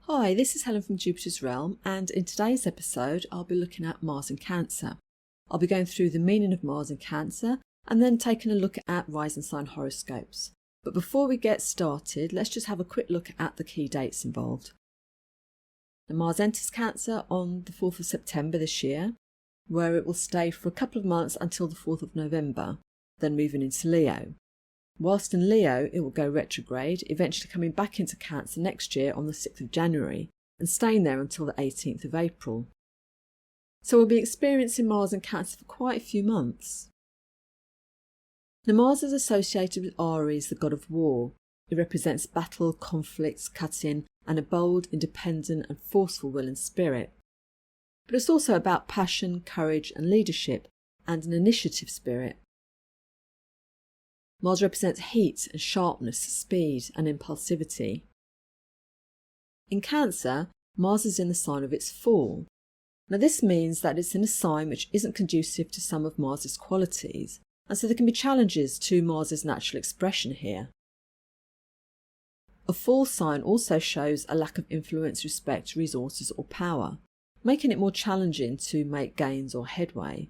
Hi, this is Helen from Jupiter's Realm, and in today's episode I'll be looking at Mars in Cancer. I'll be going through the meaning of Mars in Cancer and then taking a look at rising sign horoscopes. But before we get started, let's just have a quick look at the key dates involved. The Mars enters Cancer on the 4th of September this year, where it will stay for a couple of months until the 4th of November, then moving into Leo. Whilst in Leo, it will go retrograde, eventually coming back into Cancer next year on the 6th of January and staying there until the 18th of April. So we'll be experiencing Mars in Cancer for quite a few months. Now, Mars is associated with Aries, the god of war. It represents battle, conflicts, cutting, and a bold, independent and forceful will and spirit. But it's also about passion, courage and leadership, and an initiative spirit. Mars represents heat and sharpness, speed and impulsivity. In Cancer, Mars is in the sign of its fall. Now this means that it's in a sign which isn't conducive to some of Mars's qualities, and so there can be challenges to Mars's natural expression here. A fall sign also shows a lack of influence, respect, resources or power, making it more challenging to make gains or headway,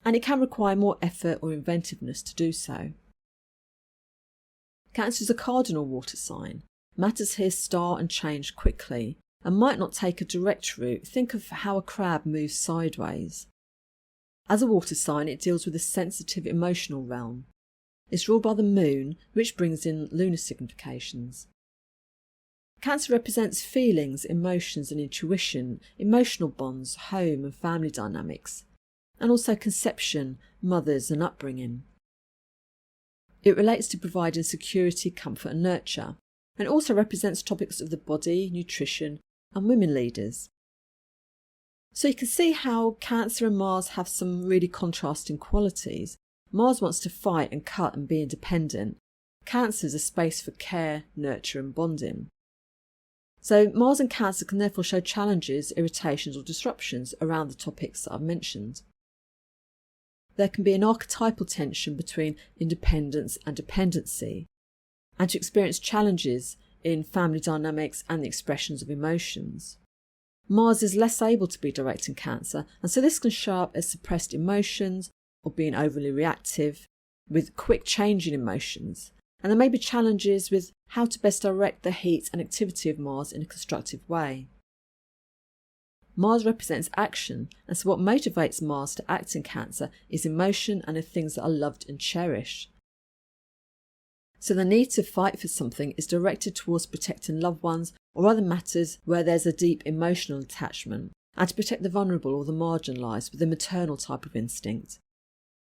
and it can require more effort or inventiveness to do so. Cancer is a cardinal water sign. Matters here start and change quickly and might not take a direct route. Think of how a crab moves sideways. As a water sign, it deals with a sensitive emotional realm. It's ruled by the moon, which brings in lunar significations. Cancer represents feelings, emotions and intuition, emotional bonds, home and family dynamics, and also conception, mothers and upbringing. It relates to providing security, comfort and nurture, and also represents topics of the body, nutrition and women leaders. So you can see how Cancer and Mars have some really contrasting qualities. Mars wants to fight and cut and be independent. Cancer is a space for care, nurture and bonding. So Mars and Cancer can therefore show challenges, irritations or disruptions around the topics that I've mentioned. There can be an archetypal tension between independence and dependency, and to experience challenges in family dynamics and the expressions of emotions. Mars is less able to be direct in Cancer, and so this can show up as suppressed emotions or being overly reactive with quick change in emotions, and there may be challenges with how to best direct the heat and activity of Mars in a constructive way. Mars represents action, and so what motivates Mars to act in Cancer is emotion and the things that are loved and cherished. So the need to fight for something is directed towards protecting loved ones or other matters where there's a deep emotional attachment, and to protect the vulnerable or the marginalised with a maternal type of instinct.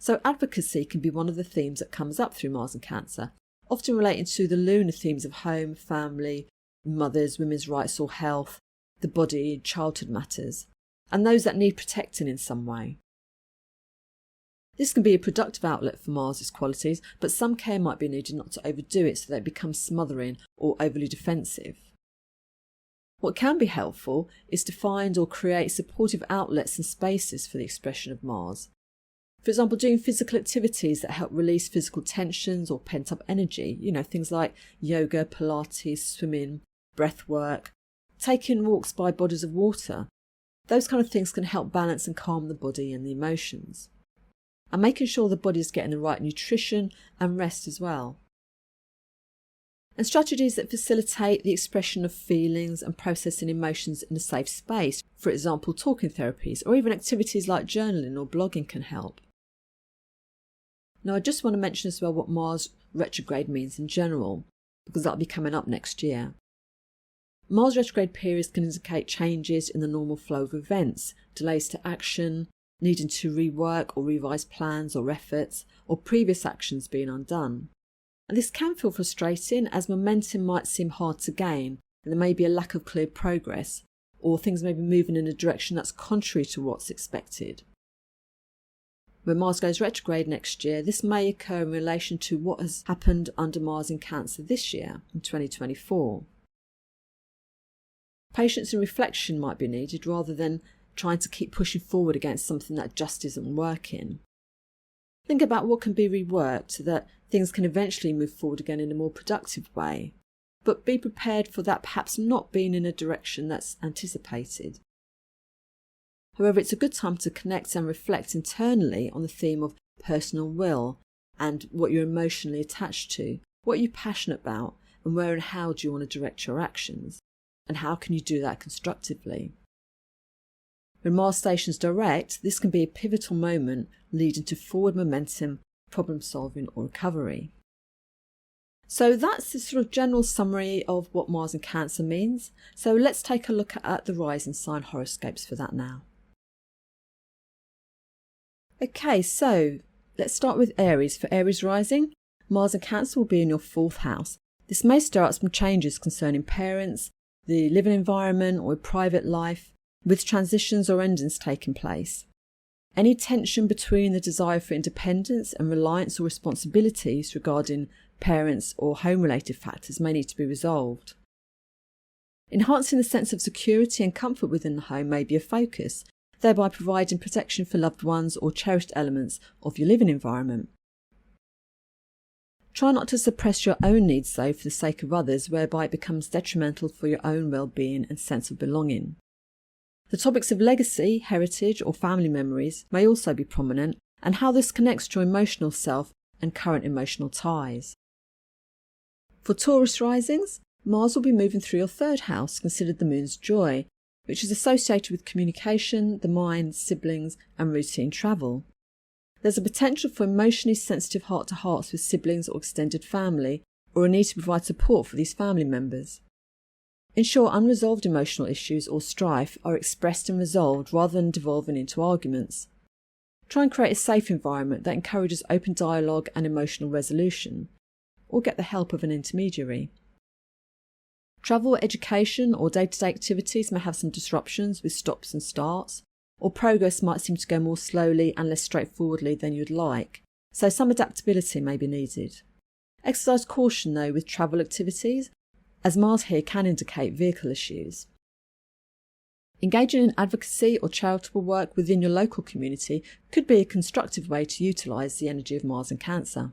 So advocacy can be one of the themes that comes up through Mars and Cancer, often relating to the lunar themes of home, family, mothers, women's rights or health, the body, childhood matters, and those that need protecting in some way. This can be a productive outlet for Mars's qualities, but some care might be needed not to overdo it so that it becomes smothering or overly defensive. What can be helpful is to find or create supportive outlets and spaces for the expression of Mars. For example, doing physical activities that help release physical tensions or pent-up energy, things like yoga, Pilates, swimming, breath work, taking walks by bodies of water. Those kind of things can help balance and calm the body and the emotions. And making sure the body is getting the right nutrition and rest as well. And strategies that facilitate the expression of feelings and processing emotions in a safe space, for example talking therapies or even activities like journaling or blogging can help. Now I just want to mention as well what Mars retrograde means in general, because that'll be coming up next year. Mars retrograde periods can indicate changes in the normal flow of events, delays to action, needing to rework or revise plans or efforts, or previous actions being undone. And this can feel frustrating as momentum might seem hard to gain, and there may be a lack of clear progress, or things may be moving in a direction that's contrary to what's expected. When Mars goes retrograde next year, this may occur in relation to what has happened under Mars in Cancer this year, in 2024. Patience and reflection might be needed rather than trying to keep pushing forward against something that just isn't working. Think about what can be reworked so that things can eventually move forward again in a more productive way. but be prepared for that perhaps not being in a direction that's anticipated. However, it's a good time to connect and reflect internally on the theme of personal will and what you're emotionally attached to, what you're passionate about, and where and how do you want to direct your actions, and how can you do that constructively. When Mars stations direct, this can be a pivotal moment leading to forward momentum, problem solving or recovery. So that's the sort of general summary of what Mars in Cancer means. So let's take a look at the rising sign horoscopes for that now. Okay, so let's start with Aries. For Aries rising, Mars in Cancer will be in your 4th house. This may stir up some changes concerning parents, the living environment or private life, with transitions or endings taking place. Any tension between the desire for independence and reliance or responsibilities regarding parents or home-related factors may need to be resolved. Enhancing the sense of security and comfort within the home may be a focus, thereby providing protection for loved ones or cherished elements of your living environment. Try not to suppress your own needs though for the sake of others, whereby it becomes detrimental for your own well-being and sense of belonging. The topics of legacy, heritage or family memories may also be prominent, and how this connects to your emotional self and current emotional ties. For Taurus risings, Mars will be moving through your 3rd house, considered the moon's joy, which is associated with communication, the mind, siblings and routine travel. There's a potential for emotionally sensitive heart-to-hearts with siblings or extended family, or a need to provide support for these family members. Ensure unresolved emotional issues or strife are expressed and resolved rather than devolving into arguments. Try and create a safe environment that encourages open dialogue and emotional resolution, or get the help of an intermediary. Travel, education or day-to-day activities may have some disruptions with stops and starts, or progress might seem to go more slowly and less straightforwardly than you'd like, so some adaptability may be needed. Exercise caution though with travel activities, as Mars here can indicate vehicle issues. Engaging in advocacy or charitable work within your local community could be a constructive way to utilise the energy of Mars in Cancer.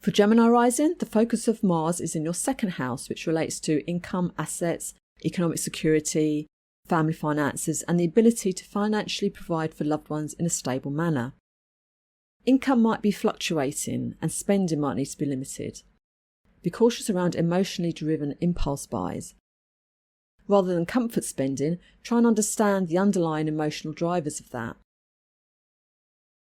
For Gemini rising, the focus of Mars is in your 2nd house, which relates to income, assets, economic security, family finances, and the ability to financially provide for loved ones in a stable manner. Income might be fluctuating and spending might need to be limited. Be cautious around emotionally driven impulse buys. Rather than comfort spending, try and understand the underlying emotional drivers of that.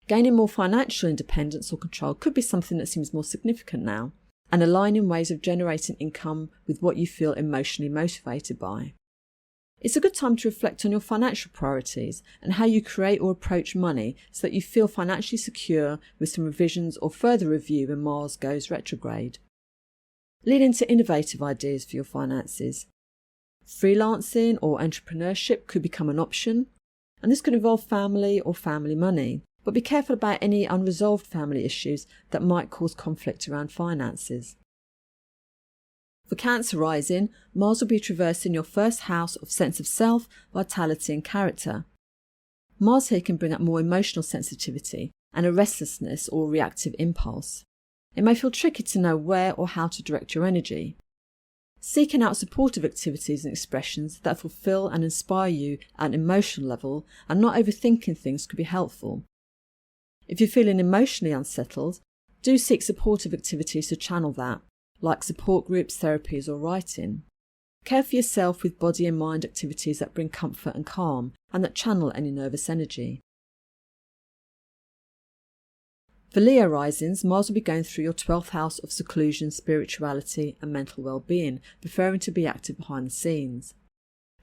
Gaining more financial independence or control could be something that seems more significant now, and aligning ways of generating income with what you feel emotionally motivated by. It's a good time to reflect on your financial priorities and how you create or approach money so that you feel financially secure, with some revisions or further review when Mars goes retrograde. Lead into innovative ideas for your finances. Freelancing or entrepreneurship could become an option, and this could involve family or family money, but be careful about any unresolved family issues that might cause conflict around finances. For Cancer rising, Mars will be traversing your 1st house of sense of self, vitality and character. Mars here can bring up more emotional sensitivity and a restlessness or reactive impulse. It may feel tricky to know where or how to direct your energy. Seeking out supportive activities and expressions that fulfill and inspire you at an emotional level and not overthinking things could be helpful. If you're feeling emotionally unsettled, do seek supportive activities to channel that, like support groups, therapies or writing. Care for yourself with body and mind activities that bring comfort and calm and that channel any nervous energy. For Leo risings, Mars will be going through your 12th house of seclusion, spirituality and mental well-being, preferring to be active behind the scenes.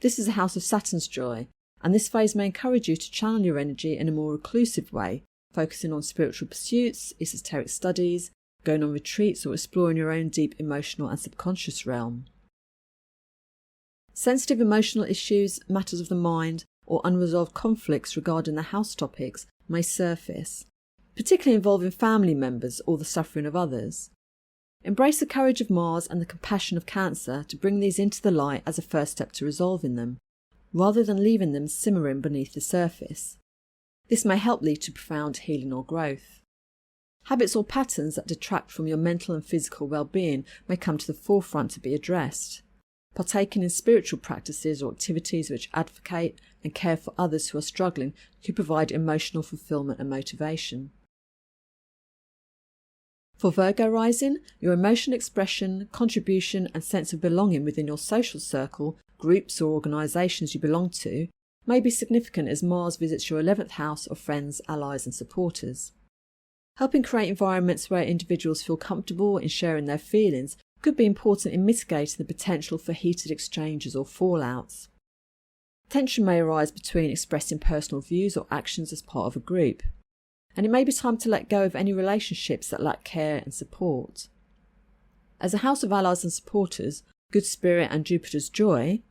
This is a house of Saturn's joy, and this phase may encourage you to channel your energy in a more reclusive way, focusing on spiritual pursuits, esoteric studies, going on retreats or exploring your own deep emotional and subconscious realm. Sensitive emotional issues, matters of the mind or unresolved conflicts regarding the house topics may surface, particularly involving family members or the suffering of others. Embrace the courage of Mars and the compassion of Cancer to bring these into the light as a first step to resolving them, rather than leaving them simmering beneath the surface. This may help lead to profound healing or growth. Habits or patterns that detract from your mental and physical well-being may come to the forefront to be addressed. Partaking in spiritual practices or activities which advocate and care for others who are struggling could provide emotional fulfillment and motivation. For Virgo rising, your emotional expression, contribution and sense of belonging within your social circle, groups or organisations you belong to may be significant as Mars visits your 11th house of friends, allies and supporters. Helping create environments where individuals feel comfortable in sharing their feelings could be important in mitigating the potential for heated exchanges or fallouts. Tension may arise between expressing personal views or actions as part of a group, and it may be time to let go of any relationships that lack care and support. As a house of allies and supporters, good spirit and Jupiter's joy,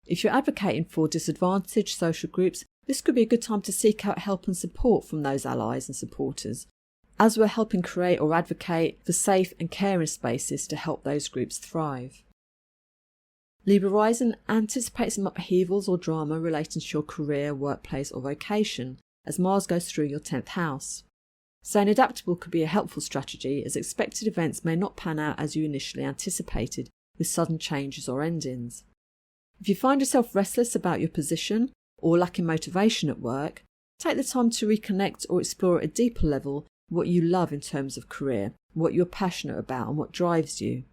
if you're advocating for disadvantaged social groups, this could be a good time to seek out help and support from those allies and supporters, as we're helping create or advocate for safe and caring spaces to help those groups thrive. Libra rising, anticipate some upheavals or drama relating to your career, workplace or vocation as Mars goes through your 10th house. Staying adaptable could be a helpful strategy as expected events may not pan out as you initially anticipated, with sudden changes or endings. If you find yourself restless about your position or lacking motivation at work, take the time to reconnect or explore at a deeper level what you love in terms of career, what you're passionate about and what drives you.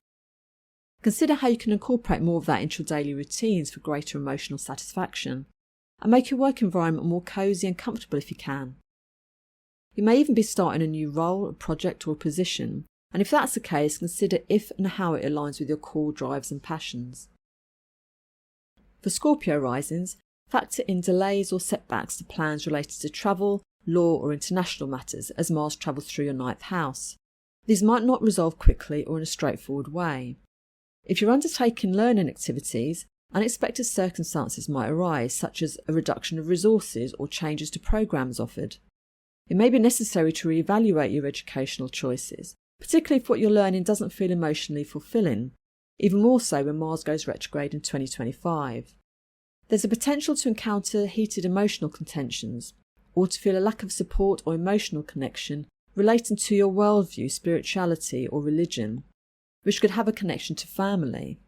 Consider how you can incorporate more of that into your daily routines for greater emotional satisfaction, and make your work environment more cosy and comfortable if you can. You may even be starting a new role, a project or a position, and if that's the case, consider if and how it aligns with your core drives and passions. For Scorpio risings, factor in delays or setbacks to plans related to travel, law or international matters as Mars travels through your 9th house. These might not resolve quickly or in a straightforward way. If you're undertaking learning activities, unexpected circumstances might arise, such as a reduction of resources or changes to programs offered. It may be necessary to reevaluate your educational choices, particularly if what you're learning doesn't feel emotionally fulfilling, even more so when Mars goes retrograde in 2025. There's a potential to encounter heated emotional contentions, or to feel a lack of support or emotional connection relating to your worldview, spirituality or religion, which could have a connection to family.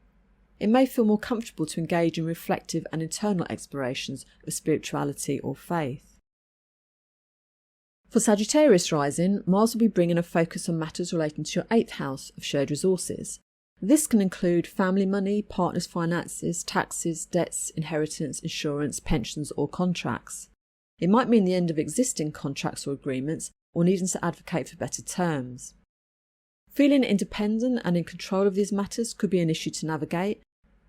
It may feel more comfortable to engage in reflective and internal explorations of spirituality or faith. For Sagittarius rising, Mars will be bringing a focus on matters relating to your 8th house of shared resources. This can include family money, partners' finances, taxes, debts, inheritance, insurance, pensions or contracts. It might mean the end of existing contracts or agreements, or needing to advocate for better terms. Feeling independent and in control of these matters could be an issue to navigate,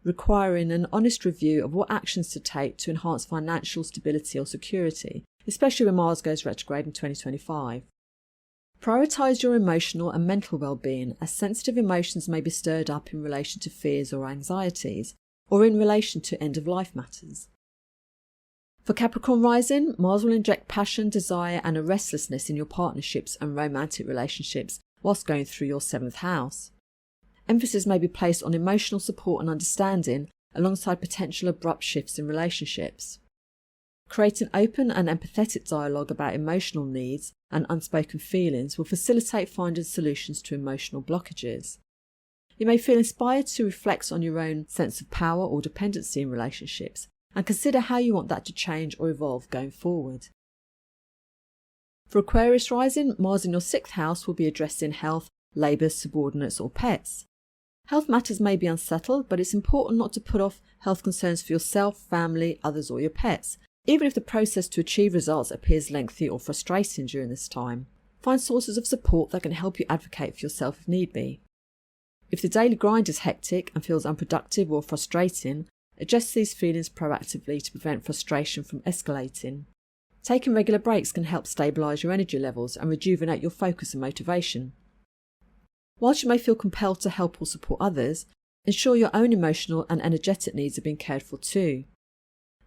requiring an honest review of what actions to take to enhance financial stability or security, especially when Mars goes retrograde in 2025. Prioritise your emotional and mental well-being, as sensitive emotions may be stirred up in relation to fears or anxieties, or in relation to end-of-life matters. For Capricorn rising, Mars will inject passion, desire and a restlessness in your partnerships and romantic relationships whilst going through your 7th house. Emphasis may be placed on emotional support and understanding alongside potential abrupt shifts in relationships. Creating open and empathetic dialogue about emotional needs and unspoken feelings will facilitate finding solutions to emotional blockages. You may feel inspired to reflect on your own sense of power or dependency in relationships and consider how you want that to change or evolve going forward. For Aquarius rising, Mars in your 6th house will be addressing health, labour, subordinates or pets. Health matters may be unsettled, but it's important not to put off health concerns for yourself, family, others or your pets, even if the process to achieve results appears lengthy or frustrating during this time. Find sources of support that can help you advocate for yourself if need be. If the daily grind is hectic and feels unproductive or frustrating, address these feelings proactively to prevent frustration from escalating. Taking regular breaks can help stabilise your energy levels and rejuvenate your focus and motivation. Whilst you may feel compelled to help or support others, ensure your own emotional and energetic needs are being cared for too.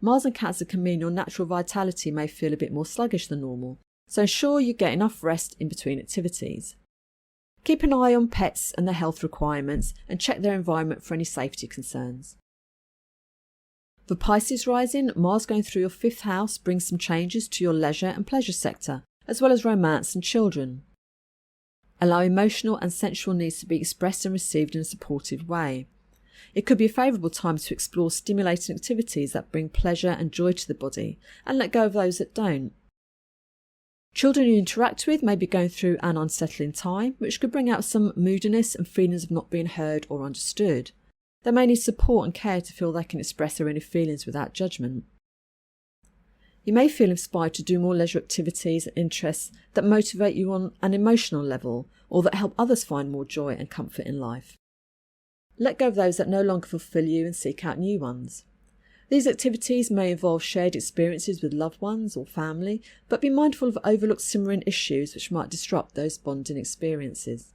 Mars and Cancer can mean your natural vitality may feel a bit more sluggish than normal, so ensure you get enough rest in between activities. Keep an eye on pets and their health requirements and check their environment for any safety concerns. For Pisces rising, Mars going through your 5th house brings some changes to your leisure and pleasure sector, as well as romance and children. Allow emotional and sensual needs to be expressed and received in a supportive way. It could be a favourable time to explore stimulating activities that bring pleasure and joy to the body, and let go of those that don't. Children you interact with may be going through an unsettling time, which could bring out some moodiness and feelings of not being heard or understood. They may need support and care to feel they can express their inner feelings without judgment. You may feel inspired to do more leisure activities and interests that motivate you on an emotional level, or that help others find more joy and comfort in life. Let go of those that no longer fulfill you and seek out new ones. These activities may involve shared experiences with loved ones or family, but be mindful of overlooked simmering issues which might disrupt those bonding experiences.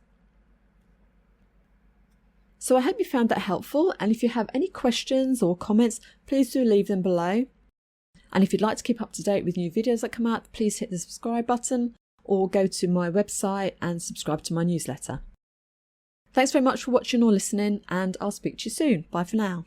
So I hope you found that helpful, and if you have any questions or comments, please do leave them below. And if you'd like to keep up to date with new videos that come out, please hit the subscribe button or go to my website and subscribe to my newsletter. Thanks very much for watching or listening, and I'll speak to you soon. Bye for now.